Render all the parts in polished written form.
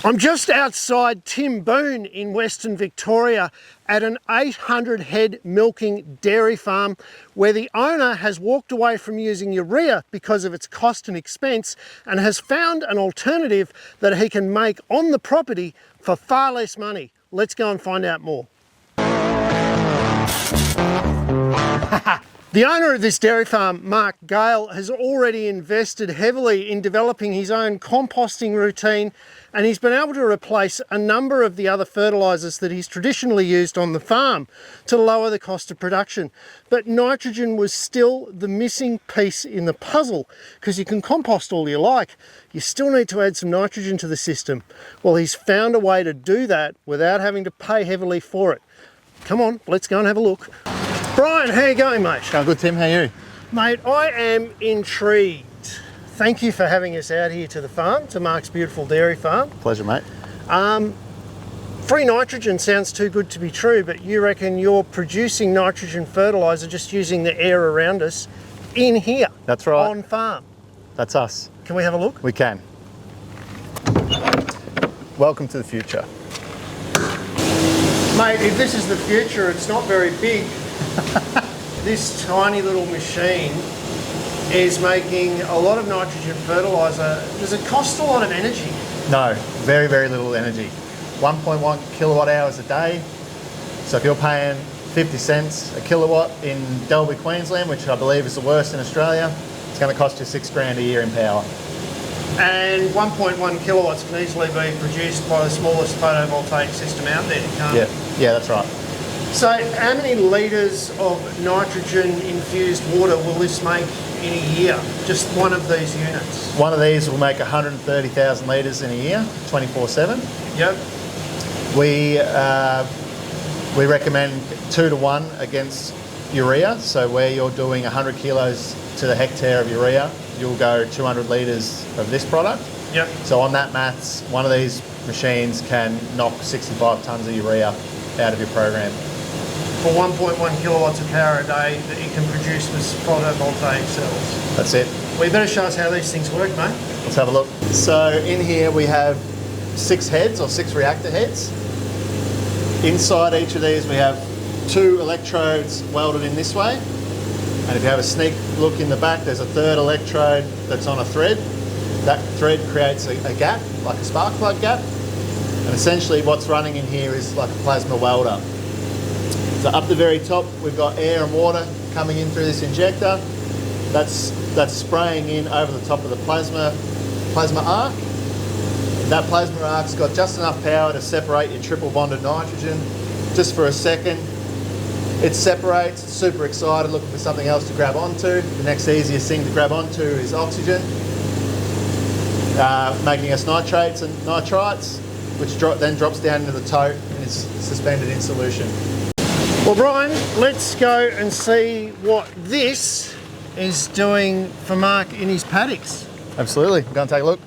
I'm just outside Tim Boone in Western Victoria at an 800 head milking dairy farm where the owner has walked away from using urea because of its cost and expense and has found an alternative that he can make on the property for far less money. Let's go and find out more. The owner of this dairy farm, Mark Gale, has already invested heavily in developing his own composting routine, and he's been able to replace a number of the other fertilisers that he's traditionally used on the farm to lower the cost of production. But nitrogen was still the missing piece in the puzzle, because you can compost all you like, you still need to add some nitrogen to the system. Well, he's found a way to do that without having to pay heavily for it. Come on, let's go and have a look. Brian, how you going, mate? Going good, Tim. How are you? Mate, I am intrigued. Thank you for having us out here to the farm, to Mark's beautiful dairy farm. Pleasure, mate. Free nitrogen sounds too good to be true, but you reckon you're producing nitrogen fertiliser just using the air around us in here? That's right. On farm? That's us. Can we have a look? We can. Welcome to the future. Mate, if this is the future, it's not very big. This tiny little machine is making a lot of nitrogen fertiliser. Does it cost a lot of energy? No, very, very little energy. 1.1 kilowatt hours a day. So if you're paying 50 cents a kilowatt in Dalby, Queensland, which I believe is the worst in Australia, it's going to cost you $6,000 a year in power. And 1.1 kilowatts can easily be produced by the smallest photovoltaic system out there, can't it? Yeah, that's right. So how many litres of nitrogen infused water will this make in a year? Just one of these units? One of these will make 130,000 litres in a year, 24/7. Yep. We recommend 2 to 1 against urea. So where you're doing 100 kilos to the hectare of urea, you'll go 200 litres of this product. Yep. So on that maths, one of these machines can knock 65 tonnes of urea out of your program. For 1.1 kilowatts of power a day that you can produce with photovoltaic cells. That's it. Well, you better show us how these things work, mate. Let's have a look. So in here we have 6 heads or 6 reactor heads. Inside each of these we have 2 electrodes welded in this way. And if you have a sneak look in the back, there's a 3rd electrode that's on a thread. That thread creates a gap, like a spark plug gap. And essentially what's running in here is like a plasma welder. So up the very top, we've got air and water coming in through this injector. That's spraying in over the top of the plasma arc. That plasma arc's got just enough power to separate your triple bonded nitrogen just for a second. It separates, it's super excited, looking for something else to grab onto. The next easiest thing to grab onto is oxygen, making us nitrates and nitrites, which then drops down into the tote and is suspended in solution. Well, Brian, let's go and see what this is doing for Mark in his paddocks. Absolutely, go and take a look.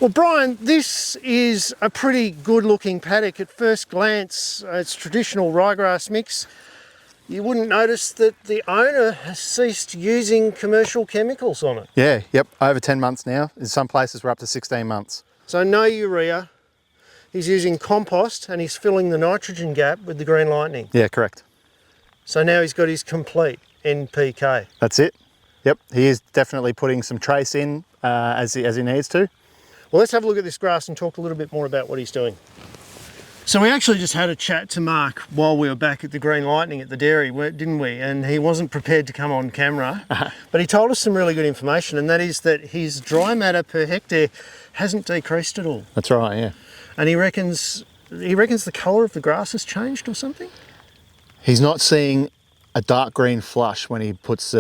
Well, Brian, this is a pretty good looking paddock. At first glance, it's traditional ryegrass mix. You wouldn't notice that the owner has ceased using commercial chemicals on it. Yeah, yep, over 10 months now. In some places we're up to 16 months. So no urea. He's using compost and he's filling the nitrogen gap with the Green Lightning. Yeah, correct. So now he's got his complete NPK. That's it. Yep, he is definitely putting some trace in as he needs to. Well, let's have a look at this grass and talk a little bit more about what he's doing. So we actually just had a chat to Mark while we were back at the Green Lightning at the dairy, didn't we? And he wasn't prepared to come on camera, but he told us some really good information, and that is that his dry matter per hectare hasn't decreased at all. That's right, yeah. And he reckons the colour of the grass has changed or something? He's not seeing a dark green flush when he does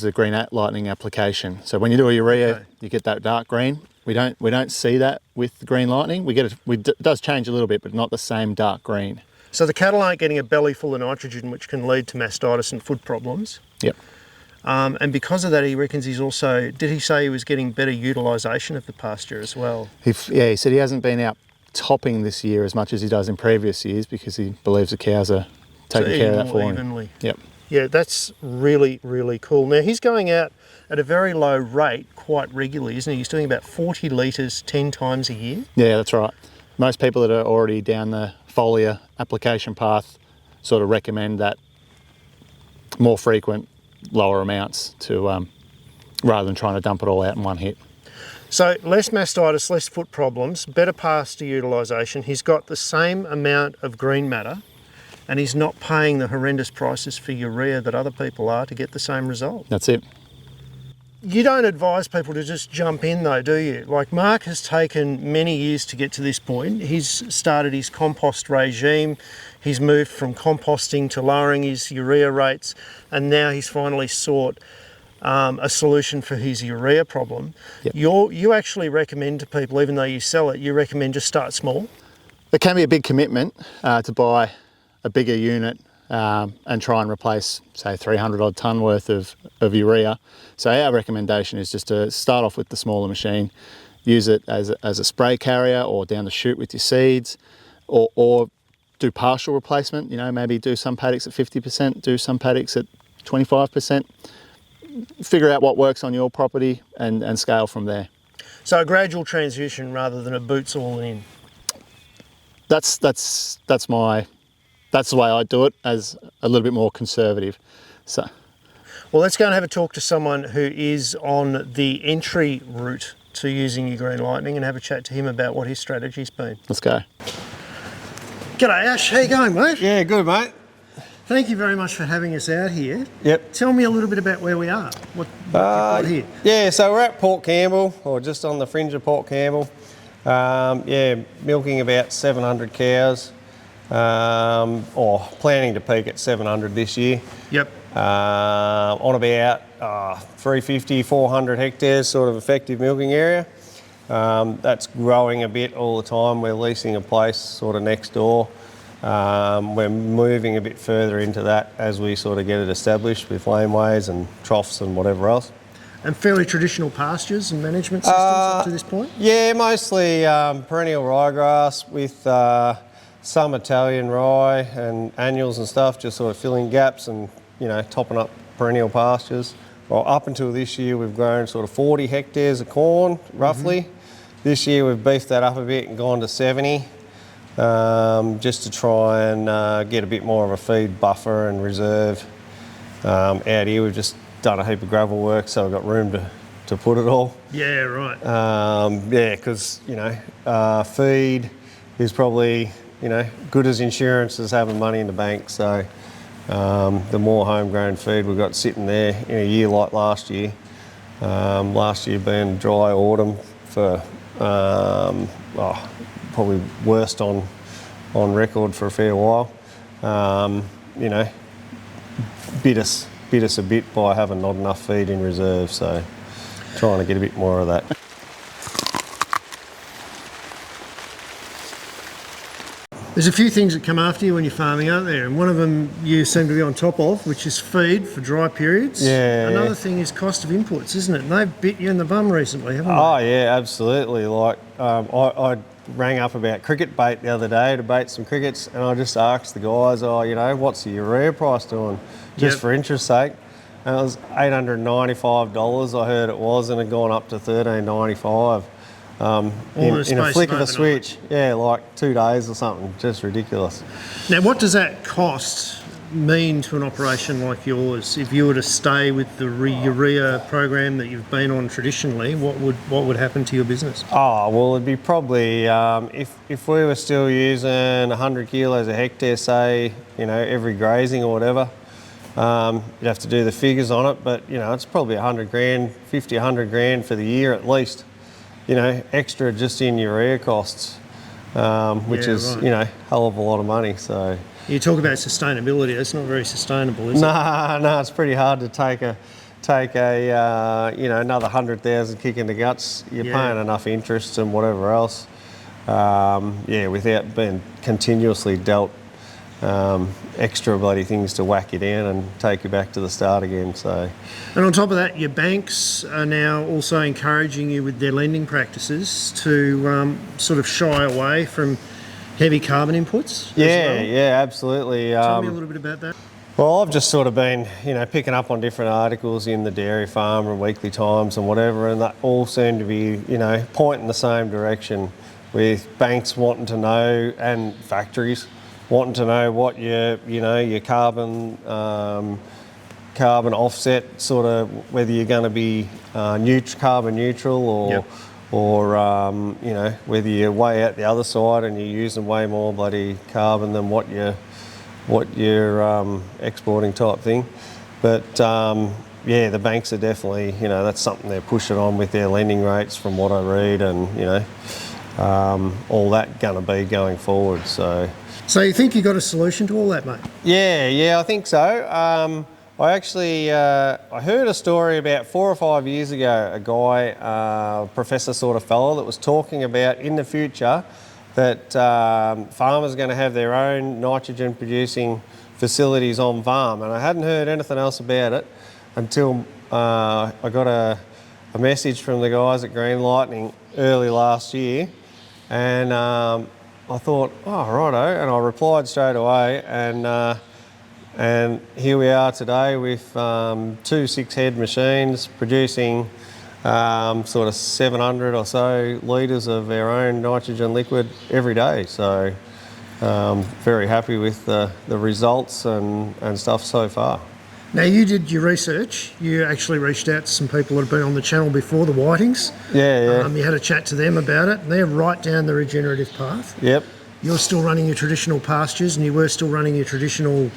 the Green Lightning application. So when you do a urea, you get that dark green. We don't see that with the Green Lightning. It does change a little bit, but not the same dark green. So the cattle aren't getting a belly full of nitrogen, which can lead to mastitis and foot problems. Yep. And because of that, he reckons he's also, did he say he was getting better utilisation of the pasture as well? He said he hasn't been out topping this year as much as he does in previous years because he believes the cows are taking care of that for him. Evenly. Yep. Yeah, that's really, really cool. Now he's going out at a very low rate quite regularly, isn't he? He's doing about 40 litres 10 times a year. Yeah, that's right. Most people that are already down the foliar application path sort of recommend that more frequent, lower amounts to rather than trying to dump it all out in one hit. So less mastitis, less foot problems, better pasture utilisation. He's got the same amount of green matter, and he's not paying the horrendous prices for urea that other people are to get the same result. That's it. You don't advise people to just jump in though, do you? Like Mark has taken many years to get to this point. He's started his compost regime. He's moved from composting to lowering his urea rates, and now he's finally sought a solution for his urea problem. Yep. You actually recommend to people, even though you sell it, you recommend just start small? It can be a big commitment to buy a bigger unit and try and replace, say, 300 odd tonne worth of urea. So our recommendation is just to start off with the smaller machine, use it as a spray carrier or down the chute with your seeds, or do partial replacement, you know, maybe do some paddocks at 50%, do some paddocks at 25%. Figure out what works on your property and scale from there. So a gradual transition rather than a boots all in. That's the way I do it, as a little bit more conservative. So, well, let's go and have a talk to someone who is on the entry route to using your Green Lightning and have a chat to him about what his strategy's been. let's go. G'day Ash, how you going, mate? Yeah, good, mate. Thank you very much for having us out here. Yep. Tell me a little bit about where we are. What you've got here? Yeah, so we're at Port Campbell, or just on the fringe of Port Campbell. Yeah, milking about 700 cows, or planning to peak at 700 this year. Yep. On about 350, 400 hectares sort of effective milking area. That's growing a bit all the time. We're leasing a place sort of next door. We're moving a bit further into that as we sort of get it established with laneways and troughs and whatever else. And fairly traditional pastures and management systems up to this point? Yeah, mostly perennial ryegrass with some Italian rye and annuals and stuff, just sort of filling gaps and, you know, topping up perennial pastures. Well, up until this year, we've grown sort of 40 hectares of corn, roughly. This year, we've beefed that up a bit and gone to 70. Just to try and get a bit more of a feed buffer and reserve. Out here we've just done a heap of gravel work, so we've got room to put it all. Yeah, right. Yeah, because, you know, feed is probably, you know, good as insurance as having money in the bank. So the more homegrown feed we've got sitting there in a year like last year being dry autumn for probably worst on record for a fair while. You know, bit us a bit by having not enough feed in reserve, so trying to get a bit more of that. There's a few things that come after you when you're farming, aren't there? And one of them you seem to be on top of, which is feed for dry periods. Yeah. Another thing is cost of inputs, isn't it? And they've bit you in the bum recently, haven't they? Oh yeah, absolutely. Like I rang up about cricket bait the other day to bait some crickets, and I just asked the guys, you know, what's the urea price doing, just for interest sake? And it was $895. I heard it was, and it had gone up to $13.95. In a flick of a switch. Yeah, like 2 days or something. Just ridiculous. Now, what does that cost mean to an operation like yours? If you were to stay with the urea program that you've been on traditionally, what would happen to your business? Oh, well, it'd be probably, if we were still using 100 kilos a hectare, say, you know, every grazing or whatever, you'd have to do the figures on it, but, you know, it's probably 100 grand, 50, 100 grand for the year at least. You know, extra just in urea costs, which is, right, you know, hell of a lot of money. So you talk about sustainability. That's not very sustainable, is it? No, it's pretty hard to take a you know, another 100,000 kick in the guts. You're paying enough interest and whatever else. Yeah, without being continuously dealt extra bloody things to whack you down and take you back to the start again. So, and on top of that, your banks are now also encouraging you with their lending practices to sort of shy away from heavy carbon inputs. Yeah, yeah, absolutely. Tell me a little bit about that. Well, I've just sort of been, picking up on different articles in the Dairy Farmer and Weekly Times and whatever, and that all seem to be, pointing the same direction, with banks wanting to know and factories wanting to know what your carbon offset, sort of whether you're going to be carbon neutral or whether you're way out the other side and you're using way more bloody carbon than what you're exporting type thing. But the banks are definitely, that's something they're pushing on with their lending rates from what I read, and all that going to be going forward. So you think you got a solution to all that, mate? Yeah, I think so. I actually I heard a story about 4 or 5 years ago, a guy, professor sort of fellow, that was talking about in the future that farmers are going to have their own nitrogen producing facilities on farm, and I hadn't heard anything else about it until I got a message from the guys at Green Lightning early last year, and I thought, oh righto, and I replied straight away, and here we are today with 2 6-head machines producing sort of 700 or so litres of our own nitrogen liquid every day. So very happy with the results and stuff so far. Now, you did your research. You actually reached out to some people that have been on the channel before, the Whitings. Yeah. You had a chat to them about it, and they're right down the regenerative path. Yep. You're still running your traditional pastures, and you were still running your traditional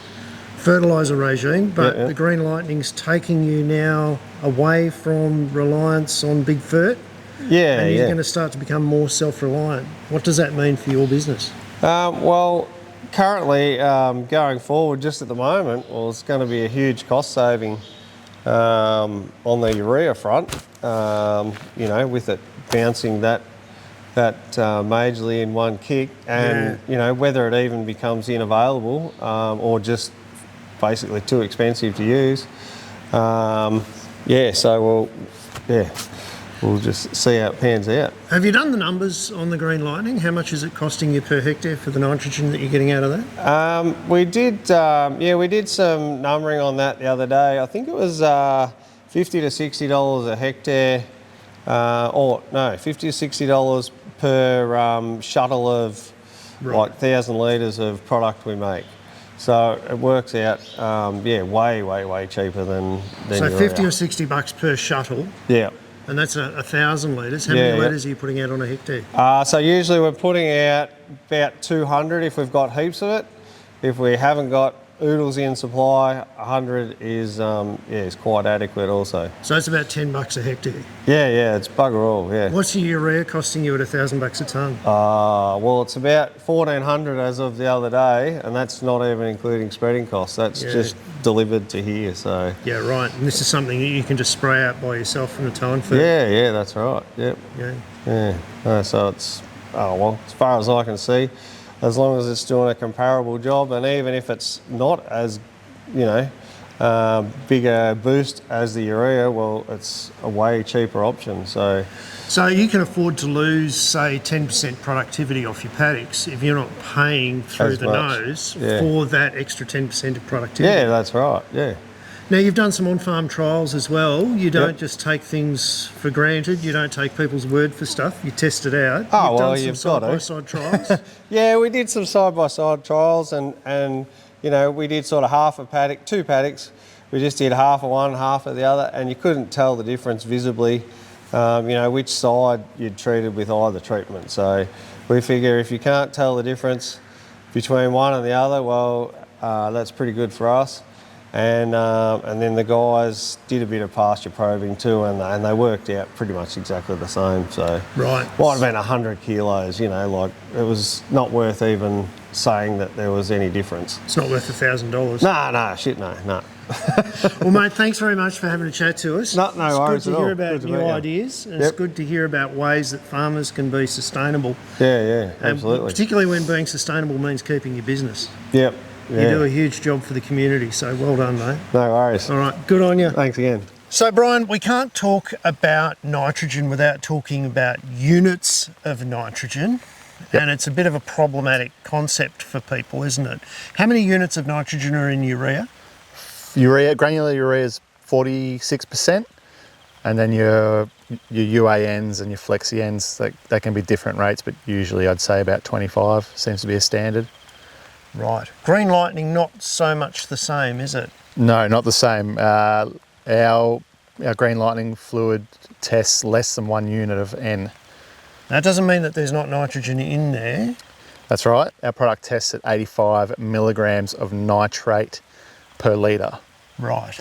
fertiliser regime, but the Green Lightning's taking you now away from reliance on big fert, and you're going to start to become more self-reliant. What does that mean for your business? Well, currently, going forward, just at the moment, it's going to be a huge cost saving on the urea front. With it bouncing that majorly in one kick, and whether it even becomes unavailable or just basically too expensive to use. So we'll just see how it pans out. Have you done the numbers on the Green Lightning? How much is it costing you per hectare for the nitrogen that you're getting out of that? We did some numbering on that the other day. I think it was $50 to $60 a hectare, $50 to $60 per shuttle of like 1,000 litres of product we make. So it works out, way cheaper than So urea. 50 or 60 bucks per shuttle. Yeah. And that's 1,000 litres. How many litres are you putting out on a hectare? So usually we're putting out about 200 if we've got heaps of it. If we haven't got oodles in supply, 100 is quite adequate also. So it's about 10 bucks a hectare. Yeah, it's bugger all, yeah. What's your urea costing you at 1,000 bucks a tonne? Well, it's about 1,400 as of the other day, and that's not even including spreading costs. That's just delivered to here, so. Yeah, right. And this is something that you can just spray out by yourself from the time for. Yeah, that's right. Yep. Yeah. So it's, as far as I can see, as long as it's doing a comparable job, and even if it's not as, bigger boost as the urea, well, it's a way cheaper option. So you can afford to lose, say, 10% productivity off your paddocks if you're not paying through the nose for that extra 10% of productivity. Yeah, that's right. Yeah. Now, you've done some on-farm trials as well. You don't just take things for granted. You don't take people's word for stuff. You test it out. You've done got some side-by-side trials. Yeah, we did some side-by-side trials, and we did sort of half a paddock, 2 paddocks. We just did half of one, half of the other, and you couldn't tell the difference visibly, which side you'd treated with either treatment. So we figure if you can't tell the difference between one and the other, well, that's pretty good for us. And then the guys did a bit of pasture probing too, and they worked out pretty much exactly the same. So right, might have been 100 kilos. Like it was not worth even saying that there was any difference. It's not worth $1,000. No. Well, mate, thanks very much for having a chat to us. No worries It's good to at all. hear about new ideas, and it's good to hear about ways that farmers can be sustainable. Yeah, absolutely. Particularly when being sustainable means keeping your business. Yep. You do a huge job for the community, so well done, mate. No worries. All right, good on you. Thanks again. So, Brian, we can't talk about nitrogen without talking about units of nitrogen, and it's a bit of a problematic concept for people, isn't it? How many units of nitrogen are in urea? Urea, granular urea is 46%, and then your UANs and your FlexiNs, they can be different rates, but usually I'd say about 25 seems to be a standard. Right. Green Lightning, not so much the same, is it? No, not the same. Our Green Lightning fluid tests less than 1 unit of N. That doesn't mean that there's not nitrogen in there. That's right. Our product tests at 85 milligrams of nitrate per litre. Right.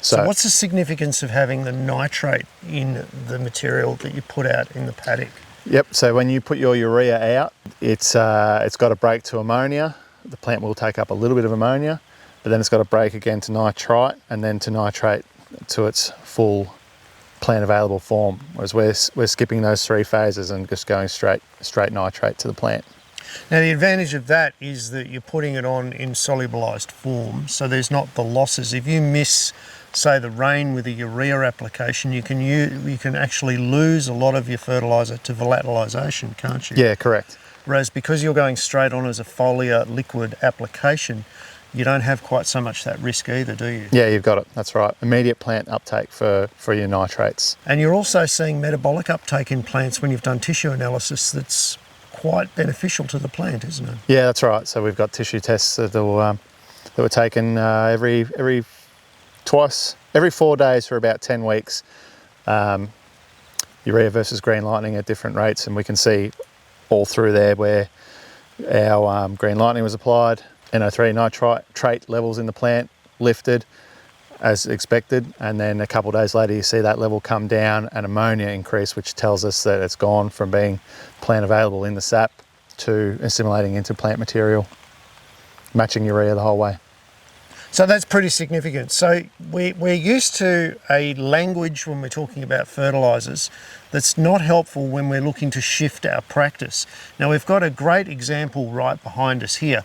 So what's the significance of having the nitrate in the material that you put out in the paddock? Yep, so when you put your urea out, it's got to break to ammonia. The plant will take up a little bit of ammonia, but then it's got to break again to nitrite and then to nitrate to its full plant available form. Whereas we're skipping those 3 phases and just going straight nitrate to the plant. Now the advantage of that is that you're putting it on in solubilized form, so there's not the losses. If you miss, say, the rain with a urea application, you can actually lose a lot of your fertiliser to volatilization, can't you? Yeah, correct. Whereas because you're going straight on as a foliar liquid application, you don't have quite so much that risk either, do you? Yeah, you've got it. That's right. Immediate plant uptake for your nitrates. And you're also seeing metabolic uptake in plants when you've done tissue analysis that's quite beneficial to the plant, isn't it? Yeah, that's right. So we've got tissue tests that were taken every 4 days for about 10 weeks. Urea versus Green Lightning at different rates, and we can see all through there where our Green Lightning was applied. NO3 nitrate levels in the plant lifted as expected, and then a couple of days later you see that level come down and ammonia increase, which tells us that it's gone from being plant available in the sap to assimilating into plant material, matching urea the whole way. So that's pretty significant. So we're used to a language when we're talking about fertilisers that's not helpful when we're looking to shift our practice. Now we've got a great example right behind us here.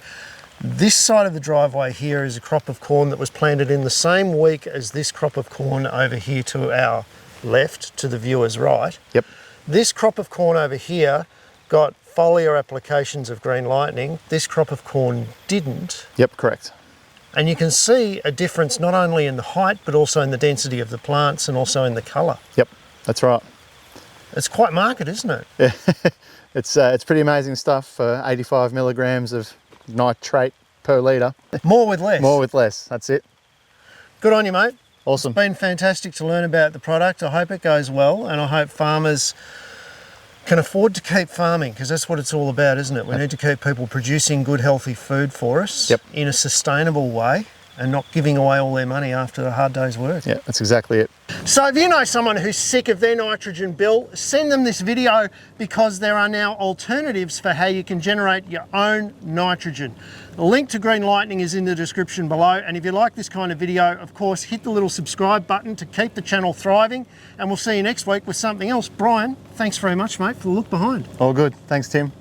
This side of the driveway here is a crop of corn that was planted in the same week as this crop of corn over here to our left, to the viewer's right. Yep. This crop of corn over here got foliar applications of Green Lightning. This crop of corn didn't. Yep, correct. And you can see a difference not only in the height, but also in the density of the plants and also in the colour. Yep, that's right. It's quite marked, isn't it? Yeah. It's pretty amazing stuff for 85 milligrams of nitrate per litre. More with less. More with less, that's it. Good on you, mate. Awesome. It's been fantastic to learn about the product. I hope it goes well, and I hope farmers can afford to keep farming, because that's what it's all about, isn't it? We need to keep people producing good, healthy food for us in a sustainable way and not giving away all their money after a hard day's work. Yeah, that's exactly it. So if you know someone who's sick of their nitrogen bill, send them this video, because there are now alternatives for how you can generate your own nitrogen. The link to Green Lightning is in the description below, and if you like this kind of video, of course, hit the little subscribe button to keep the channel thriving, and we'll see you next week with something else. Brian, thanks very much, mate, for the look behind. All good. Thanks, Tim.